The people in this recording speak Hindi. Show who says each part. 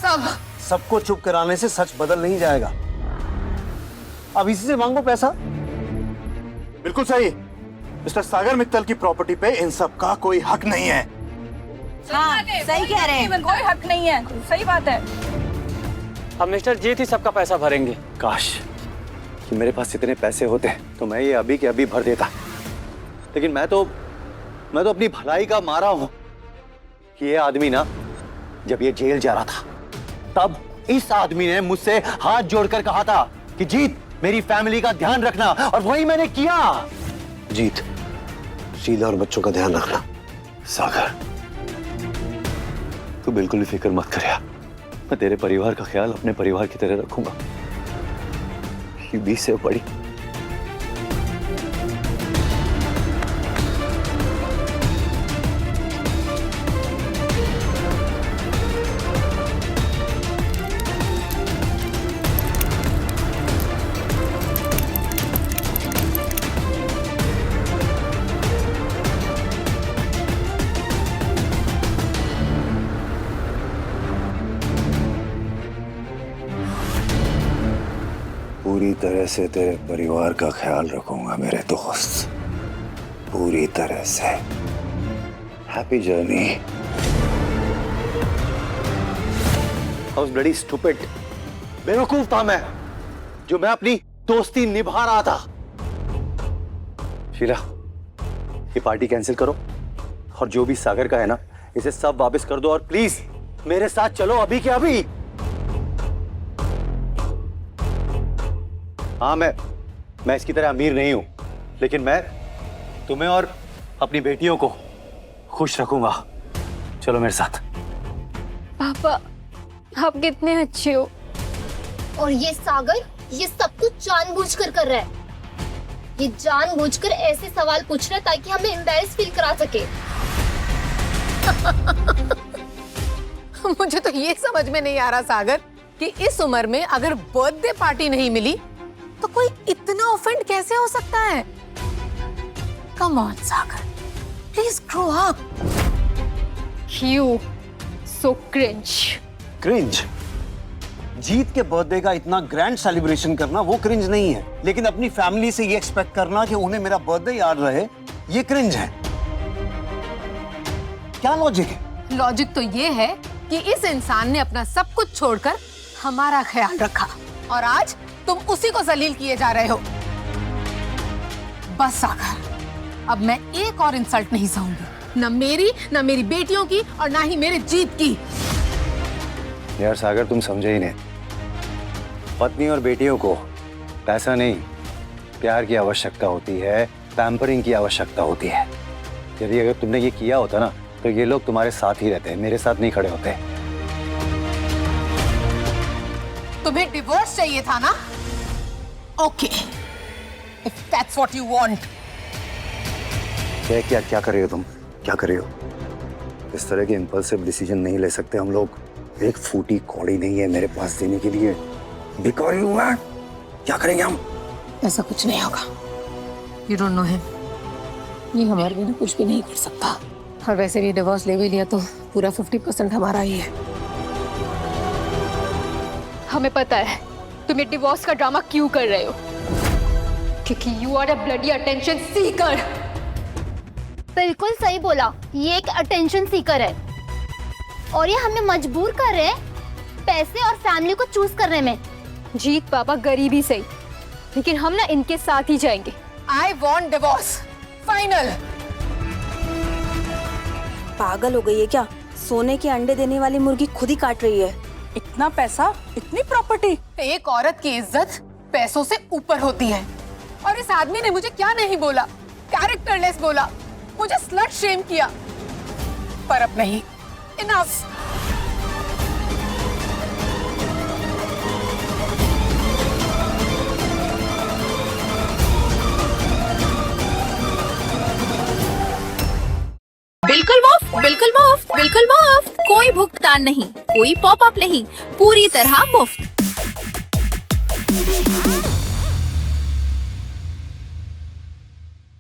Speaker 1: सब।
Speaker 2: सबको चुप कराने से सच बदल नहीं जाएगा। अब इसी से मांगो पैसा।
Speaker 3: बिल्कुल सही। मिस्टर सागर मित्तल की प्रॉपर्टी पे इन सब का कोई हक नहीं है।
Speaker 1: हाँ, सही कह रहे हैं।
Speaker 4: कोई हक नहीं है, सही बात है।
Speaker 5: अब मिस्टर जीत ही सबका पैसा भरेंगे।
Speaker 2: काश कि मेरे पास इतने पैसे होते तो मैं ये अभी के अभी भर देता, लेकिन मैं तो अपनी भलाई का मारा हूं कि ये आदमी ना, जब ये जेल जा रहा था तब इस आदमी ने मुझसे हाथ जोड़कर कहा था कि जीत मेरी फैमिली का ध्यान रखना, और वही मैंने किया। जीत, शीला और बच्चों का ध्यान रखना। सागर, तू बिल्कुल भी फिक्र मत कर यार, मैं तेरे परिवार का ख्याल अपने परिवार की तरह रखूंगा। ये 20 से बड़ी पूरी तरह से तेरे परिवार का ख्याल रखूंगा मेरे दोस्त, पूरी तरह से। Happy journey. I was bloody stupid। बेवकूफ था मैं, जो मैं अपनी दोस्ती निभा रहा था। शीला, ये पार्टी कैंसिल करो और जो भी सागर का है ना, इसे सब वापस कर दो, और प्लीज मेरे साथ चलो अभी के अभी। हाँ, मैं इसकी तरह अमीर नहीं हूं, लेकिन मैं तुम्हें और अपनी बेटियों को खुश रखूंगा। चलो मेरे साथ।
Speaker 6: पापा, आप कितने अच्छे हो।
Speaker 7: और ये सागर ये सब कुछ जानबूझकर कर रहा है। ये जानबूझकर ऐसे सवाल पूछ रहा है ताकि हमें एम्बैरेस फील करा सके।
Speaker 1: मुझे तो ये समझ में नहीं आ रहा सागर कि इस उम्र में अगर बर्थडे पार्टी नहीं मिली तो कोई इतना ऑफेंड कैसे हो सकता है। Come on Sagar, please grow up.
Speaker 6: You so cringe।
Speaker 2: Cringe? Jeet के बर्थडे का इतना ग्रैंड सेलिब्रेशन करना वो क्रिंज नहीं है, लेकिन अपनी फैमिली से ये एक्सपेक्ट करना कि उन्हें मेरा बर्थडे याद रहे, ये क्रिंज है। क्या लॉजिक है?
Speaker 1: लॉजिक तो ये है कि इस इंसान ने अपना सब कुछ छोड़कर हमारा ख्याल रखा, और आज तुम उसी को जलील किए जा रहे हो। बस सागर, अब मैं एक और इंसल्ट नहीं सहूंगी, न मेरी बेटियों की और ना ही मेरे जीत की।
Speaker 2: यार सागर, तुम समझे ही नहीं। पत्नी और बेटियों को पैसा नहीं, प्यार की आवश्यकता होती है, पैम्परिंग की आवश्यकता होती है। यदि अगर तुमने ये किया होता ना, तो ये लोग तुम्हारे साथ ही रहते, मेरे साथ नहीं खड़े होते।
Speaker 1: तुम्हें डिवोर्स चाहिए था ना? Okay, if that's what you want.
Speaker 2: क्या कर रहे हो तुम? क्या कर रहे हो? इस तरह के इम्पल्सिव डिसीजन नहीं ले सकते हम लोग। एक फूटी कौड़ी नहीं है मेरे पास देने के लिए। भिखारी हूं मैं। क्या करेंगे हम?
Speaker 1: ऐसा कुछ नहीं होगा। You don't know him. ये हमारे बिना कुछ भी नहीं कर सकता, और वैसे भी डिवोर्स ले भी लिया तो पूरा 50% हमारा ही है।
Speaker 6: हमें पता है तुम ये डिवोर्स का ड्रामा क्यों कर रहे हो, क्योंकि you are a bloody attention seeker.
Speaker 7: बिल्कुल सही बोला, ये एक अटेंशन सीकर है, और ये हमें मजबूर कर रहे हैं पैसे और फैमिली को चूज करने में।
Speaker 6: जीत पापा गरीबी सही, लेकिन हम ना इनके साथ ही जाएंगे।
Speaker 1: I want divorce, final.
Speaker 8: पागल हो गई है क्या? सोने के अंडे देने वाली मुर्गी खुद ही काट रही है।
Speaker 4: इतना पैसा, इतनी प्रॉपर्टी।
Speaker 1: एक औरत की इज्जत पैसों से ऊपर होती है, और इस आदमी ने मुझे क्या नहीं बोला, कैरेक्टरलेस बोला, मुझे स्लट शेम किया, पर अब नहीं, इनफ।
Speaker 9: बिल्कुल मुफ्त, बिल्कुल मुफ्त, बिल्कुल मुफ्त। कोई भुगतान नहीं, कोई पॉपअप नहीं, पूरी तरह मुफ्त।